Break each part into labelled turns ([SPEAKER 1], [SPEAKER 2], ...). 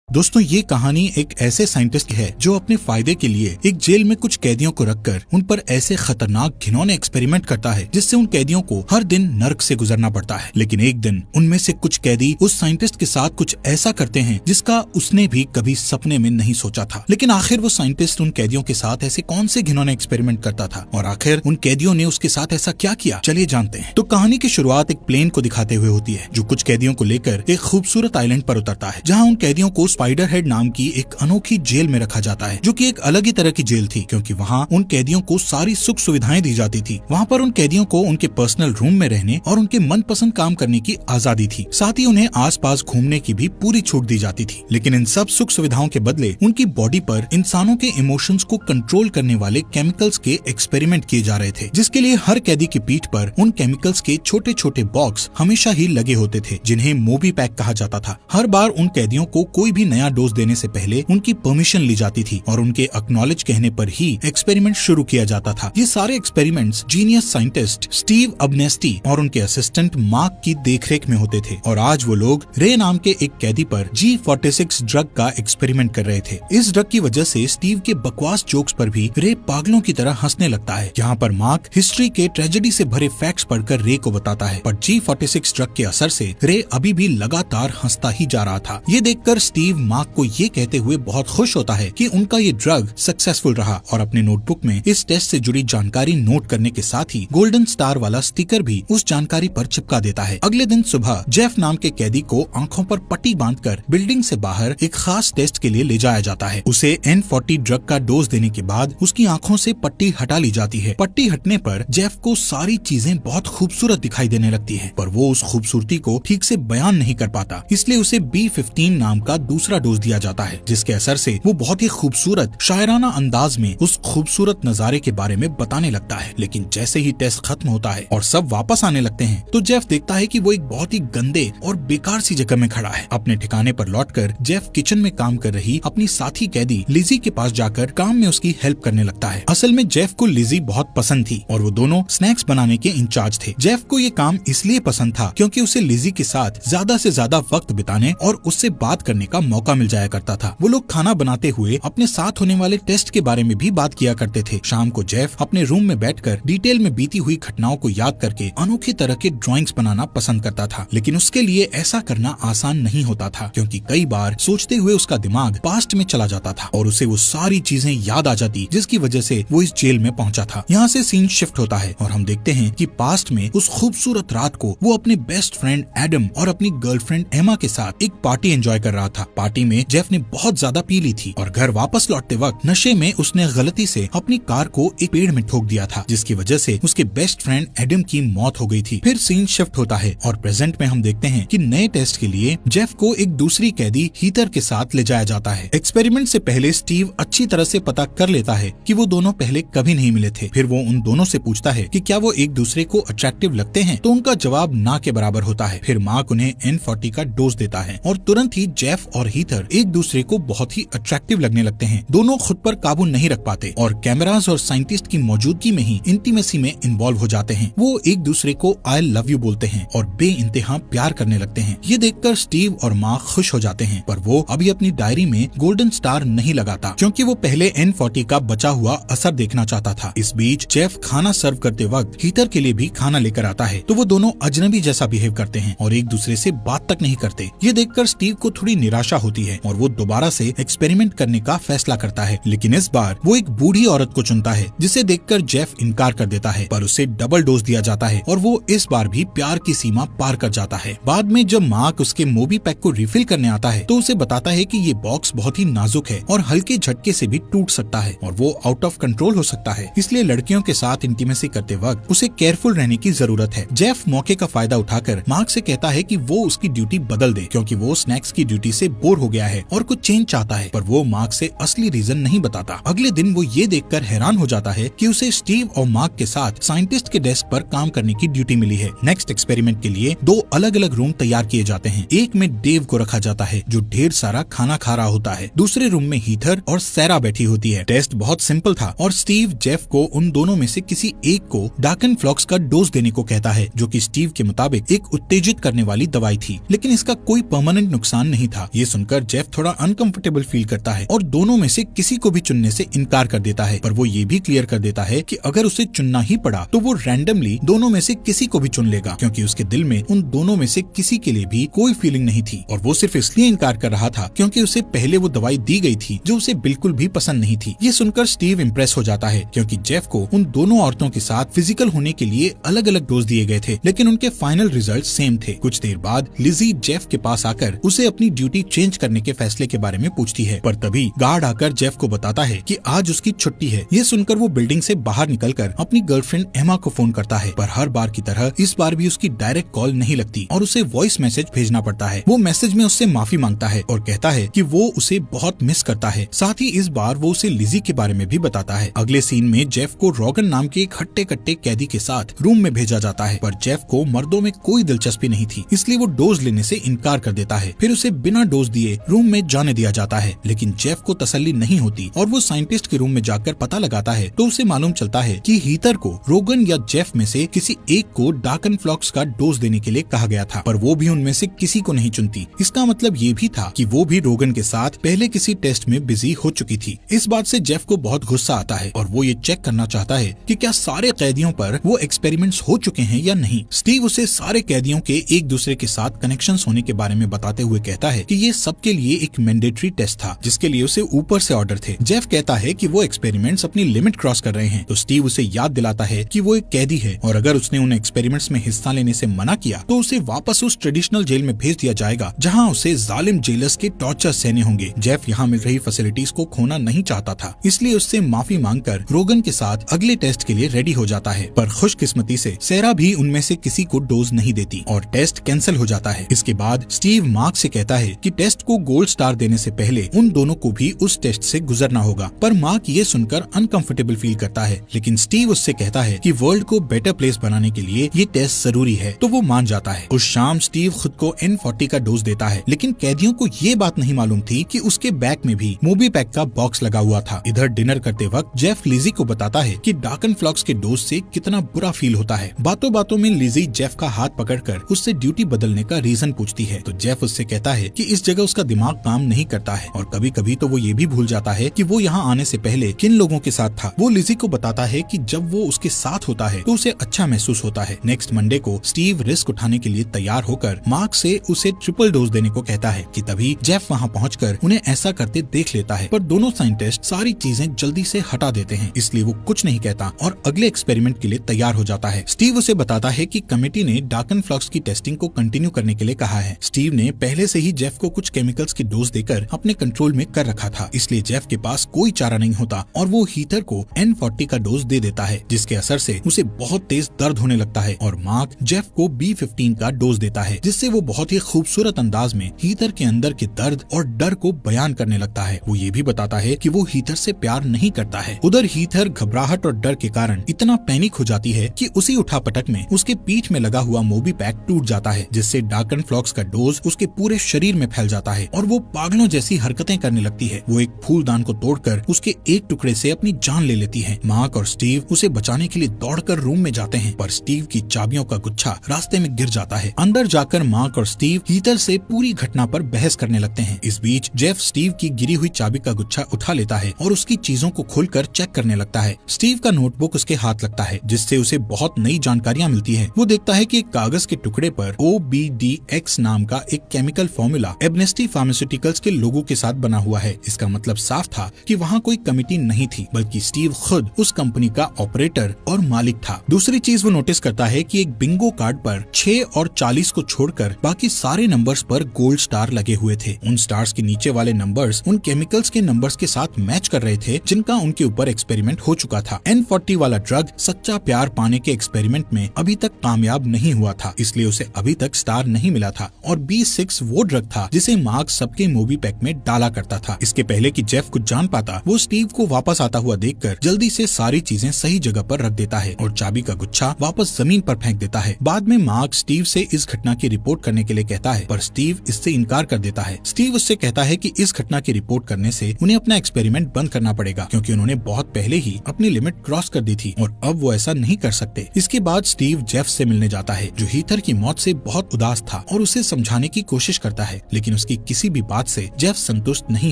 [SPEAKER 1] दोस्तों, ये कहानी एक ऐसे साइंटिस्ट की है जो अपने फायदे के लिए एक जेल में कुछ कैदियों को रखकर उन पर ऐसे खतरनाक घिनौने एक्सपेरिमेंट करता है जिससे उन कैदियों को हर दिन नर्क से गुजरना पड़ता है। लेकिन एक दिन उनमें से कुछ कैदी उस साइंटिस्ट के साथ कुछ ऐसा करते हैं जिसका उसने भी कभी सपने में नहीं सोचा था। लेकिन आखिर वो साइंटिस्ट उन कैदियों के साथ ऐसे कौन से घिनौने एक्सपेरिमेंट करता था और आखिर उन कैदियों ने उसके साथ ऐसा क्या किया, चलिए जानते हैं। तो कहानी की शुरुआत एक प्लेन को दिखाते हुए होती है जो कुछ कैदियों को लेकर एक खूबसूरत आइलैंड पर उतरता है, जहाँ उन कैदियों को स्पाइडर हेड नाम की एक अनोखी जेल में रखा जाता है, जो कि एक अलग ही तरह की जेल थी क्योंकि वहाँ उन कैदियों को सारी सुख सुविधाएं दी जाती थी। वहाँ पर उन कैदियों को उनके पर्सनल रूम में रहने और उनके मनपसंद काम करने की आजादी थी। साथ ही उन्हें आसपास घूमने की भी पूरी छूट दी जाती थी। लेकिन इन सब सुख सुविधाओं के बदले उनकी बॉडी पर इंसानों के इमोशंस को कंट्रोल करने वाले केमिकल्स के एक्सपेरिमेंट किए जा रहे थे, जिसके लिए हर कैदी की पीठ पर उन केमिकल्स के छोटे छोटे बॉक्स हमेशा ही लगे होते थे, जिन्हें मोबी पैक कहा जाता था। हर बार उन कैदियों को कोई भी नया डोज देने से पहले उनकी परमिशन ली जाती थी और उनके एक्नॉलेज कहने पर ही एक्सपेरिमेंट शुरू किया जाता था। ये सारे एक्सपेरिमेंट्स जीनियस साइंटिस्ट स्टीव अबनेस्टी और उनके असिस्टेंट मार्क की देखरेख में होते थे और आज वो लोग रे नाम के एक कैदी पर G46 ड्रग का एक्सपेरिमेंट कर रहे थे। इस ड्रग की वजह से स्टीव के बकवास जोक्स पर भी रे पागलों की तरह हंसने लगता है। यहाँ पर मार्क हिस्ट्री के ट्रेजेडी से भरे फैक्ट्स पढ़कर रे को बताता है, पर G46 ड्रग के असर से रे अभी भी लगातार हंसता ही जा रहा था। ये देखकर स्टीव मार्क को ये कहते हुए बहुत खुश होता है कि उनका ये ड्रग सक्सेसफुल रहा और अपने नोटबुक में इस टेस्ट से जुड़ी जानकारी नोट करने के साथ ही गोल्डन स्टार वाला स्टिकर भी उस जानकारी पर चिपका देता है। अगले दिन सुबह जेफ नाम के कैदी को आंखों पर पट्टी बांधकर बिल्डिंग से बाहर एक खास टेस्ट के लिए ले जाया जाता है। उसे N40 ड्रग का डोज देने के बाद उसकी आंखों से पट्टी हटा ली जाती है। पट्टी हटने पर जेफ को सारी चीजें बहुत खूबसूरत दिखाई देने लगती है, पर वो उस खूबसूरती को ठीक से बयान नहीं कर पाता, इसलिए उसे B15 नाम का दूसरा डोज दिया जाता है, जिसके असर से वो बहुत ही खूबसूरत शायराना अंदाज में उस खूबसूरत नजारे के बारे में बताने लगता है। लेकिन जैसे ही टेस्ट खत्म होता है और सब वापस आने लगते हैं तो जेफ देखता है कि वो एक बहुत ही गंदे और बेकार सी जगह में खड़ा है। अपने ठिकाने पर लौटकर जेफ किचन में काम कर रही अपनी साथी कैदी लिजी के पास जाकर काम में उसकी हेल्प करने लगता है। असल में जेफ को लिजी बहुत पसंद थी और वो दोनों स्नैक्स बनाने के इंचार्ज थे। जेफ को ये काम इसलिए पसंद था क्योंकि उसे लिजी के साथ ज्यादा से ज्यादा वक्त बिताने और उससे बात करने का मौका मिल जाया करता था। वो लोग खाना बनाते हुए अपने साथ होने वाले टेस्ट के बारे में भी बात किया करते थे। शाम को जेफ अपने रूम में बैठकर डिटेल में बीती हुई घटनाओं को याद करके अनोखी तरह के ड्राइंग्स बनाना पसंद करता था। लेकिन उसके लिए ऐसा करना आसान नहीं होता था क्योंकि कई बार सोचते हुए उसका दिमाग पास्ट में चला जाता था और उसे वो सारी चीजें याद आ जाती जिसकी वजह से वो इस जेल में पहुंचा था। यहाँ से सीन शिफ्ट होता है और हम देखते हैं कि पास्ट में उस खूबसूरत रात को वो अपने बेस्ट फ्रेंड एडम और अपनी गर्लफ्रेंड एमा के साथ एक पार्टी एंजॉय कर रहा था। पार्टी में जेफ ने बहुत ज्यादा पी ली थी और घर वापस लौटते वक्त नशे में उसने गलती से अपनी कार को एक पेड़ में ठोक दिया था, जिसकी वजह से उसके बेस्ट फ्रेंड एडम की मौत हो गई थी। फिर सीन शिफ्ट होता है और प्रेजेंट में हम देखते हैं कि नए टेस्ट के लिए जेफ को एक दूसरी कैदी हीथर के साथ ले जाया जाता है। एक्सपेरिमेंट से पहले स्टीव अच्छी तरह से पता कर लेता है कि वो दोनों पहले कभी नहीं मिले थे। फिर वो उन दोनों से पूछता है कि क्या वो एक दूसरे को अट्रैक्टिव लगते हैं, तो उनका जवाब ना के बराबर होता है। फिर मार्क उन्हें N40 का डोज देता है और तुरंत ही जेफ और हीथर एक दूसरे को बहुत ही अट्रैक्टिव लगने लगते हैं। दोनों खुद पर काबू नहीं रख पाते और कैमरास और साइंटिस्ट की मौजूदगी में ही इंटीमेसी में इन्वॉल्व हो जाते हैं। वो एक दूसरे को आई लव यू बोलते हैं और बेइंतहा प्यार करने लगते हैं। ये देखकर स्टीव और मार्क खुश हो जाते हैं, पर वो अभी अपनी डायरी में गोल्डन स्टार नहीं लगाता क्योंकि वो पहले N40 का बचा हुआ असर देखना चाहता था। इस बीच जेफ खाना सर्व करते वक्त हीथर के लिए भी खाना लेकर आता है, तो वो दोनों अजनबी जैसा बिहेव करते हैं और एक दूसरे से बात तक नहीं करते। ये देखकर स्टीव को थोड़ी निराशा होती है और वो दोबारा से एक्सपेरिमेंट करने का फैसला करता है। लेकिन इस बार वो एक बूढ़ी औरत को चुनता है, जिसे देखकर जेफ इनकार कर देता है, पर उसे डबल डोज दिया जाता है और वो इस बार भी प्यार की सीमा पार कर जाता है। बाद में जब मार्क उसके मोबी पैक को रिफिल करने आता है तो उसे बताता है कि ये बॉक्स बहुत ही नाजुक है और हल्के झटके से भी टूट सकता है और वो आउट ऑफ कंट्रोल हो सकता है, इसलिए लड़कियों के साथ इंटीमेसी करते वक्त उसे केयरफुल रहने की जरूरत है। जेफ मौके का फायदा उठाकर मार्क से कहता है कि वो उसकी ड्यूटी बदल दे क्योंकि वो स्नैक्स की ड्यूटी से बोर हो गया है और कुछ चेंज चाहता है, पर वो मार्क से असली रीजन नहीं बताता। अगले दिन वो ये देखकर हैरान हो जाता है कि उसे स्टीव और मार्क के साथ साइंटिस्ट के डेस्क पर काम करने की ड्यूटी मिली है। नेक्स्ट एक्सपेरिमेंट के लिए दो अलग अलग रूम तैयार किए जाते हैं। एक में डेव को रखा जाता है जो ढेर सारा खाना खा रहा होता है। दूसरे रूम में हीथर और सैरा बैठी होती है। टेस्ट बहुत सिंपल था और स्टीव जेफ को उन दोनों में से किसी एक को डार्कन फ्लॉक्स का डोज देने को कहता है, जो कि स्टीव के मुताबिक एक उत्तेजित करने वाली दवाई थी, लेकिन इसका कोई परमानेंट नुकसान नहीं था। ये सुनकर जेफ थोड़ा अनकंफर्टेबल फील करता है और दोनों में से किसी को भी चुनने से इनकार कर देता है, पर वो ये भी क्लियर कर देता है कि अगर उसे चुनना ही पड़ा तो वो रैंडमली दोनों में से किसी को भी चुन लेगा, क्योंकि उसके दिल में उन दोनों में से किसी के लिए भी कोई फीलिंग नहीं थी और वो सिर्फ इसलिए इनकार कर रहा था क्योंकि उसे पहले वो दवाई दी गई थी जो उसे बिल्कुल भी पसंद नहीं थी। ये सुनकर स्टीव इम्प्रेस हो जाता है क्योंकि जेफ को उन दोनों औरतों के साथ फिजिकल होने के लिए अलग अलग डोज दिए गए थे, लेकिन उनके फाइनल रिजल्ट सेम थे। कुछ देर बाद लिजी जेफ के पास आकर उसे अपनी ड्यूटी चेंज करने के फैसले के बारे में पूछती है, पर तभी गार्ड आकर जेफ को बताता है कि आज उसकी छुट्टी है। ये सुनकर वो बिल्डिंग से बाहर निकलकर अपनी गर्लफ्रेंड एमा को फोन करता है, पर हर बार की तरह इस बार भी उसकी डायरेक्ट कॉल नहीं लगती और उसे वॉइस मैसेज भेजना पड़ता है। वो मैसेज में उससे माफी मांगता है और कहता है कि वो उसे बहुत मिस करता है। साथ ही इस बार वो उसे लिजी के बारे में भी बताता है। अगले सीन में जेफ को रोगन नाम के एक हट्टे कट्टे कैदी के साथ रूम में भेजा जाता है, पर जेफ को मर्दों में कोई दिलचस्पी नहीं थी, इसलिए वो डोज लेने से इनकार कर देता है। फिर उसे बिना डोज दिए रूम में जाने दिया जाता है, लेकिन जेफ को तसल्ली नहीं होती और वो साइंटिस्ट के रूम में जाकर पता लगाता है तो उसे मालूम चलता है कि हीथर को रोगन या जेफ में से किसी एक को डार्कनफ्लॉक्स का डोज देने के लिए कहा गया था, पर वो भी उनमें से किसी को नहीं चुनती। इसका मतलब ये भी था कि वो भी रोगन के साथ पहले किसी टेस्ट में बिजी हो चुकी थी। इस बात से जेफ को बहुत गुस्सा आता है और वो ये चेक करना चाहता है कि क्या सारे कैदियों पर वो एक्सपेरिमेंट्स हो चुके हैं या नहीं। स्टीव उसे सारे कैदियों के एक दूसरे के साथ कनेक्शंस होने के बारे में बताते हुए कहता है कि ये सबके लिए एक मैंडेटरी टेस्ट था जिसके लिए उसे ऊपर से ऑर्डर थे। जेफ कहता है कि वो एक्सपेरिमेंट्स अपनी लिमिट क्रॉस कर रहे हैं, तो स्टीव उसे याद दिलाता है कि वो एक कैदी है और अगर उसने उन एक्सपेरिमेंट्स में हिस्सा लेने से मना किया तो उसे वापस उस ट्रेडिशनल जेल में भेज दिया जाएगा जहां उसे जालिम जेलर्स के टॉर्चर सहने होंगे। जेफ यहाँ मिल रही फैसिलिटीज को खोना नहीं चाहता था, इसलिए उससे माफी मांगकर रोगन के साथ अगले टेस्ट के लिए रेडी हो जाता है, पर खुशकिस्मती से सेरा भी उनमें से किसी को डोज नहीं देती और टेस्ट कैंसिल हो जाता है। इसके बाद स्टीव मार्क से कहता है कि टेस्ट को गोल्ड स्टार देने से पहले उन दोनों को भी उस टेस्ट से गुजरना होगा, पर मार्क ये सुनकर अनकंफर्टेबल फील करता है, लेकिन स्टीव उससे कहता है कि वर्ल्ड को बेटर प्लेस बनाने के लिए ये टेस्ट जरूरी है, तो वो मान जाता है। उस शाम स्टीव खुद को N40 का डोज देता है, लेकिन कैदियों को ये बात नहीं मालूम थी कि उसके बैग में भी मोबी पैक का बॉक्स लगा हुआ था। इधर डिनर करते वक्त जेफ लिजी को बताता है कि डार्कनफ्लॉक्स के डोज से कितना बुरा फील होता है। बातों बातों में लिजी जेफ का हाथ पकड़कर उससे ड्यूटी बदलने का रीजन पूछती है, तो जेफ उससे कहता है कि इस जगह उसका दिमाग काम नहीं करता है और कभी कभी तो वो ये भी भूल जाता है कि वो यहाँ आने से पहले किन लोगों के साथ था। वो लिजी को बताता है कि जब वो उसके साथ होता है तो उसे अच्छा महसूस होता है। नेक्स्ट मंडे को स्टीव रिस्क उठाने के लिए तैयार होकर मार्क से उसे ट्रिपल डोज देने को कहता है कि तभी जेफ वहाँ पहुंचकर उन्हें ऐसा करते देख लेता है, पर दोनों साइंटिस्ट सारी चीजें जल्दी से हटा देते हैं, इसलिए वो कुछ नहीं कहता और अगले एक्सपेरिमेंट के लिए तैयार हो जाता है। स्टीव उसे बताता है कि कमेटी ने डार्कनफ्लॉक्स की टेस्टिंग को कंटिन्यू करने के लिए कहा है। स्टीव ने पहले से ही जेफ को कुछ केमिकल्स की डोज देकर अपने कंट्रोल में कर रखा था, इसलिए जेफ के पास कोई चारा नहीं होता और वो हीथर को N40 का डोज दे देता है, जिसके असर से उसे बहुत तेज दर्द होने लगता है और मार्क जेफ को B15 का डोज देता है, जिससे वो बहुत ही खूबसूरत अंदाज में हीथर के अंदर के दर्द और डर को बयान करने लगता है। वो ये भी बताता है कि वो हीथर से प्यार नहीं करता है। उधर हीथर घबराहट और डर के कारण इतना पैनिक हो जाती है कि उसी उठापटक में उसके पीठ में लगा हुआ मोबी पैक टूट जाता है, जिससे डार्कनफ्लॉक्स का डोज उसके पूरे शरीर में फैल जाता है और वो पागलों जैसी हरकतें करने लगती है। वो एक फूलदान को तोड़कर उसके एक टुकड़े से अपनी जान ले लेती है। मार्क और स्टीव उसे बचाने के लिए दौड़कर रूम में जाते हैं, पर स्टीव की चाबियों का गुच्छा रास्ते में गिर जाता है। अंदर जाकर मार्क और स्टीव हीथर से पूरी घटना पर बहस करने लगते हैं। इस बीच जेफ स्टीव की गिरी हुई चाबी का गुच्छा उठा लेता है और उसकी चीजों को खोलकर चेक करने लगता है। स्टीव का नोटबुक उसके हाथ लगता है, जिससे उसे बहुत नई जानकारियां मिलती है। वो देखता है कि एक कागज के टुकड़े पर OBDX नाम का एक केमिकल फॉर्मूला एब्नेस्टी फार्मास्यूटिकल्स के लोगों के साथ बना हुआ है। इसका मतलब साफ था कि वहाँ कोई कमिटी नहीं थी, बल्कि स्टीव खुद उस कंपनी का ऑपरेटर और मालिक था। दूसरी चीज वो नोटिस करता है कि एक बिंगो कार्ड पर 6 और 40 को छोड़कर बाकी सारे नंबर्स पर गोल्ड स्टार लगे हुए थे। उन स्टार्स के नीचे वाले नंबर्स उन केमिकल्स के नंबर्स के साथ मैच कर रहे थे जिनका उनके ऊपर एक्सपेरिमेंट हो चुका था। N40 वाला ड्रग सच्चा प्यार पाने के एक्सपेरिमेंट में अभी तक कामयाब नहीं हुआ था, इसलिए उसे अभी तक स्टार नहीं मिला था। और B6 वो ड्रग था जिसे मार्क सबके मोबी पैक में डाला करता था। इसके पहले कि जेफ कुछ जान पाता, वो स्टीव को वापस आता हुआ देखकर जल्दी से सारी चीजें सही जगह पर रख देता है और चाबी का गुच्छा वापस जमीन पर फेंक देता है। बाद में मार्क स्टीव से इस घटना की रिपोर्ट करने के लिए कहता है, पर स्टीव इससे इनकार कर देता है। स्टीव उससे कहता है कि इस घटना की रिपोर्ट करने से उन्हें अपना एक्सपेरिमेंट बंद करना पड़ेगा, क्योंकि उन्होंने बहुत पहले ही अपनी लिमिट क्रॉस कर दी थी और अब वो ऐसा नहीं कर सकते। इसके बाद स्टीव जेफ से मिलने जाता है, जो हीथर की मौत से बहुत उदास था और उसे समझाने की कोशिश करता है, लेकिन उसकी की किसी भी बात से जेफ संतुष्ट नहीं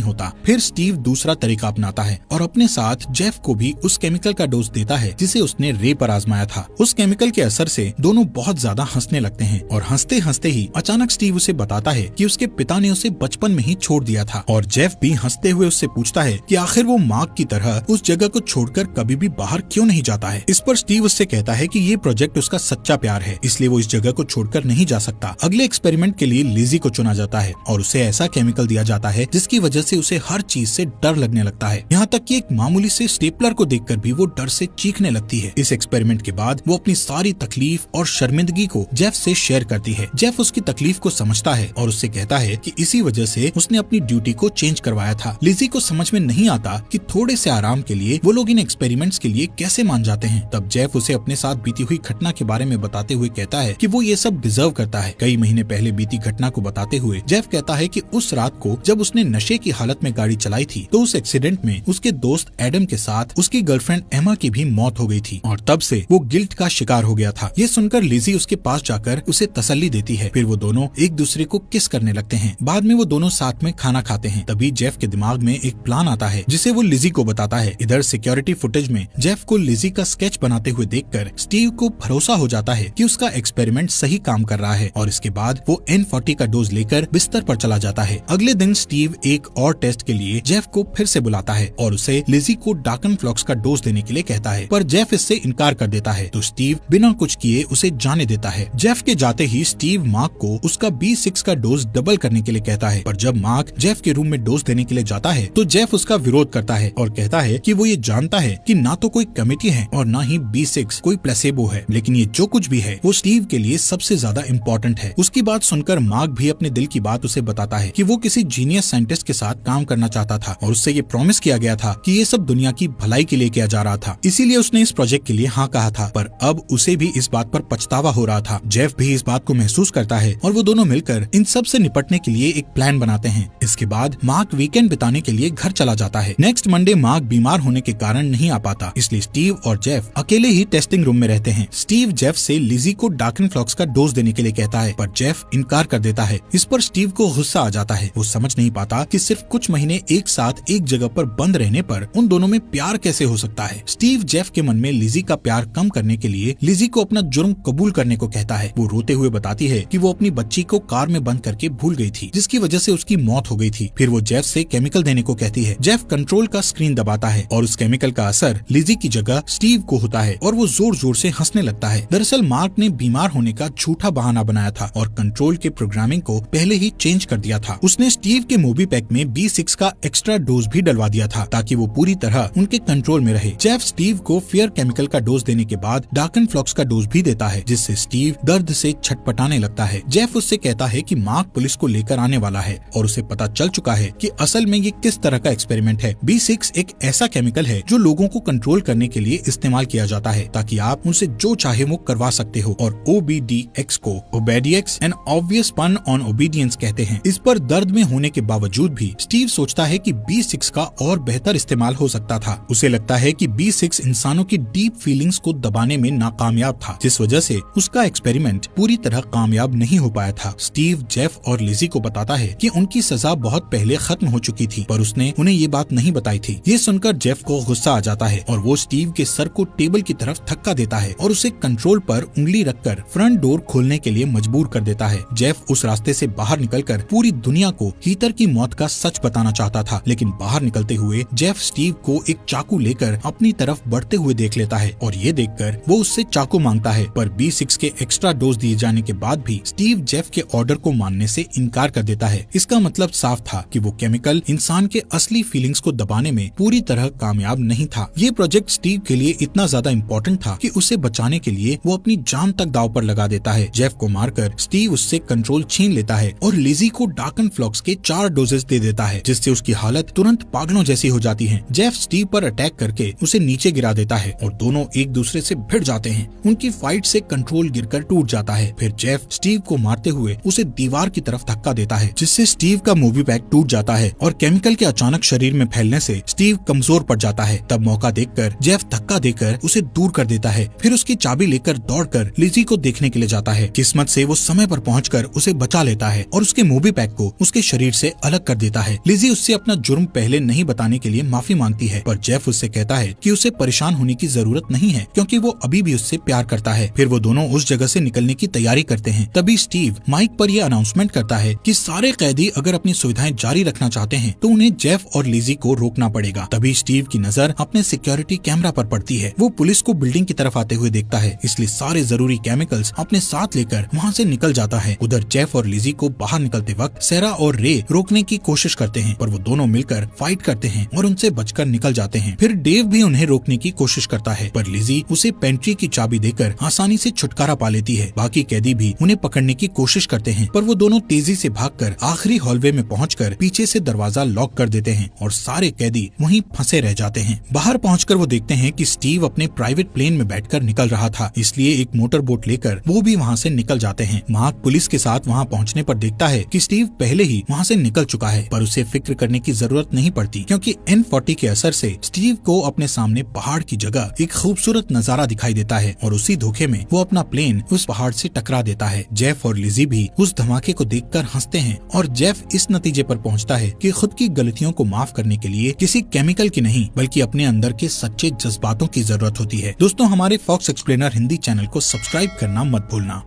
[SPEAKER 1] होता। फिर स्टीव दूसरा तरीका अपनाता है और अपने साथ जेफ को भी उस केमिकल का डोज देता है जिसे उसने रे पर आजमाया था। उस केमिकल के असर से दोनों बहुत ज्यादा हंसने लगते हैं और हंसते हंसते ही अचानक स्टीव उसे बताता है कि उसके पिता ने उसे बचपन में ही छोड़ दिया था और जेफ भी हंसते हुए उससे पूछता है कि आखिर वो मार्क की तरह उस जगह को छोड़कर कभी भी बाहर क्यों नहीं जाता है। इस पर स्टीव उससे कहता है कि ये प्रोजेक्ट उसका सच्चा प्यार है, इसलिए वो इस जगह को छोड़कर नहीं जा सकता। अगले एक्सपेरिमेंट के लिए लिजी को चुना जाता है और उसे ऐसा केमिकल दिया जाता है जिसकी वजह से उसे हर चीज से डर लगने लगता है, यहाँ तक कि एक मामूली से स्टेपलर को देखकर भी वो डर से चीखने लगती है। इस एक्सपेरिमेंट के बाद वो अपनी सारी तकलीफ और शर्मिंदगी को जेफ से शेयर करती है। जेफ उसकी तकलीफ को समझता है और उससे कहता है कि इसी वजह से उसने अपनी ड्यूटी को चेंज करवाया था। लिजी को समझ में नहीं आता कि थोड़े से आराम के लिए वो लोग इन एक्सपेरिमेंट्स के लिए कैसे मान जाते हैं। तब जेफ उसे अपने साथ बीती हुई घटना के बारे में बताते हुए कहता है कि वो ये सब डिजर्व करता है। कई महीने पहले बीती घटना को बताते हुए जेफ कहता है कि उस रात को जब उसने नशे की हालत में गाड़ी चलाई थी तो उस एक्सीडेंट में उसके दोस्त एडम के साथ उसकी गर्लफ्रेंड एमा की भी मौत हो गई थी और तब से वो गिल्ट का शिकार हो गया था। ये सुनकर लिजी उसके पास जाकर उसे तसल्ली देती है। फिर वो दोनों एक दूसरे को किस करने लगते हैं। बाद में वो दोनों साथ में खाना खाते हैं। तभी जेफ के दिमाग में एक प्लान आता है जिसे वो लिजी को बताता है। इधर सिक्योरिटी फुटेज में जेफ को लिजी का स्केच बनाते हुए देखकर स्टीव को भरोसा हो जाता है कि उसका एक्सपेरिमेंट सही काम कर रहा है और इसके बाद वो N40 का डोज लेकर बिस्तर पर चला जाता है। अगले दिन स्टीव एक और टेस्ट के लिए जेफ को फिर से बुलाता है और उसे लिजी को डार्कनफ्लॉक्स का डोज देने के लिए कहता है, पर जेफ इससे इनकार कर देता है तो स्टीव बिना कुछ किए उसे जाने देता है। जेफ के जाते ही स्टीव मार्क को उसका B6 का डोज डबल करने के लिए कहता है, पर जब मार्क जेफ के रूम में डोज देने के लिए जाता है तो जेफ उसका विरोध करता है और कहता है कि वो ये जानता है कि ना तो कोई कमिटी है और ना ही B6 कोई प्लेसेबो है, लेकिन ये जो कुछ भी है वो स्टीव के लिए सबसे ज्यादा इम्पोर्टेंट है। उसकी बात सुनकर मार्क भी अपने दिल की बात उसे बताता है कि वो किसी जीनियस साइंटिस्ट के साथ काम करना चाहता था और उससे ये प्रॉमिस किया गया था कि ये सब दुनिया की भलाई के लिए किया जा रहा था, इसीलिए उसने इस प्रोजेक्ट के लिए हाँ कहा था। पर अब उसे भी इस बात पर पछतावा हो रहा था। जेफ भी इस बात को महसूस करता है और वो दोनों मिलकर इन सब से निपटने के लिए एक प्लान बनाते हैं। इसके बाद मार्क वीकेंड बिताने के लिए घर चला जाता है। नेक्स्ट मंडे मार्क बीमार होने के कारण नहीं आ पाता, इसलिए स्टीव और जेफ अकेले ही टेस्टिंग रूम में रहते हैं। स्टीव जेफ से लिजी को डार्कनफ्लॉक्स का डोज देने के लिए कहता है, पर जेफ इनकार कर देता है। इस पर स्टीव को गुस्सा आ जाता है। वो समझ नहीं पाता कि सिर्फ कुछ महीने एक साथ एक जगह पर बंद रहने पर उन दोनों में प्यार कैसे हो सकता है। स्टीव जेफ के मन में लिजी का प्यार कम करने के लिए लिजी को अपना जुर्म कबूल करने को कहता है। वो रोते हुए बताती है कि वो अपनी बच्ची को कार में बंद करके भूल गई थी, जिसकी वजह से उसकी मौत हो गई थी। फिर वो जेफ से केमिकल देने को कहती है। जेफ कंट्रोल का स्क्रीन दबाता है और उस केमिकल का असर लिजी की जगह स्टीव को होता है और वो जोर जोर से हंसने लगता है। दरअसल मार्क ने बीमार होने का झूठा बहाना बनाया था और कंट्रोल के प्रोग्रामिंग को पहले ही चेंज कर दिया था। उसने स्टीव के मोबी पैक में B6 का एक्स्ट्रा डोज भी डलवा दिया था ताकि वो पूरी तरह उनके कंट्रोल में रहे। जेफ स्टीव को फेयर केमिकल का डोज देने के बाद डार्कनफ्लॉक्स का डोज भी देता है, जिससे स्टीव दर्द से छटपटाने लगता है। जेफ उससे कहता है कि मार्क पुलिस को लेकर आने वाला है और उसे पता चल चुका है कि असल में ये किस तरह का एक्सपेरिमेंट है। B6 एक ऐसा केमिकल है जो लोगों को कंट्रोल करने के लिए इस्तेमाल किया जाता है ताकि आप उनसे जो चाहे वो करवा सकते हो, और OBDX को ओबेडियक्स एन ऑब्वियस पन ऑन ओबीडियंस कहते हैं। इस पर दर्द में होने के बावजूद भी स्टीव सोचता है कि B6 का और बेहतर इस्तेमाल हो सकता था। उसे लगता है कि B6 इंसानों की डीप फीलिंग्स को दबाने में नाकामयाब था, जिस वजह से उसका एक्सपेरिमेंट पूरी तरह कामयाब नहीं हो पाया था। स्टीव जेफ और लिजी को बताता है कि उनकी सजा बहुत पहले खत्म हो चुकी थी, पर उसने उन्हें ये बात नहीं बताई थी। ये सुनकर जेफ को गुस्सा आ जाता है और वो स्टीव के सर को टेबल की तरफ धक्का देता है और उसे कंट्रोल पर उंगली रखकर फ्रंट डोर खोलने के लिए मजबूर कर देता है। जेफ उस रास्ते से बाहर निकलकर पूरी दुनिया को हीटर की मौत का सच बताना चाहता था, लेकिन बाहर निकलते हुए जेफ स्टीव को एक चाकू लेकर अपनी तरफ बढ़ते हुए देख लेता है और ये देखकर वो उससे चाकू मांगता है, पर B6 के एक्स्ट्रा डोज दिए जाने के बाद भी स्टीव जेफ के ऑर्डर को मानने से इनकार कर देता है। इसका मतलब साफ था कि वो केमिकल इंसान के असली फीलिंग्स को दबाने में पूरी तरह कामयाब नहीं था। ये प्रोजेक्ट स्टीव के लिए इतना ज्यादा इम्पोर्टेंट था कि उसे बचाने के लिए वो अपनी जान तक दांव पर लगा देता है। जेफ को मारकर स्टीव उससे कंट्रोल छीन लेता है और लिजी को डार्कनफ्लॉक्स के 4 डोजेस दे देता है, जिससे उसकी हालत तुरंत पागलों जैसी हो जाती है। जेफ स्टीव पर अटैक करके उसे नीचे गिरा देता है और दोनों एक दूसरे से भिड़ जाते हैं। उनकी फाइट से कंट्रोल गिरकर टूट जाता है। फिर जेफ स्टीव को मारते हुए उसे दीवार की तरफ धक्का देता है, जिससे स्टीव का मूवी पैक टूट जाता है और केमिकल के अचानक शरीर में फैलने से स्टीव कमजोर पड़ जाता है। तब मौका देखकर जेफ धक्का देकर उसे दूर कर देता है। फिर उसकी चाबी लेकर दौड़कर लिजी को देखने के लिए जाता है। किस्मत से वो समय पर पहुंचकर उसे बचा लेता है और उसके मूवी बॉबी पैक को उसके शरीर से अलग कर देता है। लिजी उससे अपना जुर्म पहले नहीं बताने के लिए माफी मांगती है, पर जेफ उससे कहता है कि उसे परेशान होने की जरूरत नहीं है क्योंकि वो अभी भी उससे प्यार करता है। फिर वो दोनों उस जगह से निकलने की तैयारी करते हैं। तभी स्टीव माइक पर यह अनाउंसमेंट करता है कि सारे कैदी अगर अपनी सुविधाएं जारी रखना चाहते हैं तो उन्हें जेफ और लिजी को रोकना पड़ेगा। तभी स्टीव की नजर अपने सिक्योरिटी कैमरा पर पड़ती है। वो पुलिस को बिल्डिंग की तरफ आते हुए देखता है, इसलिए सारे जरूरी केमिकल्स अपने साथ लेकर वहाँ से निकल जाता है। उधर जेफ और लिजी को बाहर निकलते वक्त सेरा और रे रोकने की कोशिश करते हैं, पर वो दोनों मिलकर फाइट करते हैं और उनसे बचकर निकल जाते हैं। फिर डेव भी उन्हें रोकने की कोशिश करता है, पर लिजी उसे पेंट्री की चाबी देकर आसानी से छुटकारा पा लेती है। बाकी कैदी भी उन्हें पकड़ने की कोशिश करते हैं, पर वो दोनों तेजी से भागकर आखिरी हॉलवे में पहुंचकर पीछे से दरवाजा लॉक कर देते हैं और सारे कैदी वहीं फंसे रह जाते हैं। बाहर पहुंचकर वो देखते हैं कि स्टीव अपने प्राइवेट प्लेन में बैठकर निकल रहा था, इसलिए एक मोटर बोट लेकर वो भी वहाँ से निकल जाते हैं। मार्क पुलिस के साथ वहाँ पहुँचने पर देखता है कि स्टीव पहले ही वहाँ से निकल चुका है, पर उसे फिक्र करने की जरूरत नहीं पड़ती क्योंकि N40 के असर से स्टीव को अपने सामने पहाड़ की जगह एक खूबसूरत नजारा दिखाई देता है और उसी धोखे में वो अपना प्लेन उस पहाड़ से टकरा देता है। जेफ और लिजी भी उस धमाके को देखकर हंसते हैं और जेफ इस नतीजे पर पहुंचता है कि खुद की गलतियों को माफ करने के लिए किसी केमिकल की नहीं बल्कि अपने अंदर के सच्चे जज्बातों की जरूरत होती है। दोस्तों, हमारे फॉक्स एक्सप्लेनर हिंदी चैनल को सब्सक्राइब करना मत भूलना।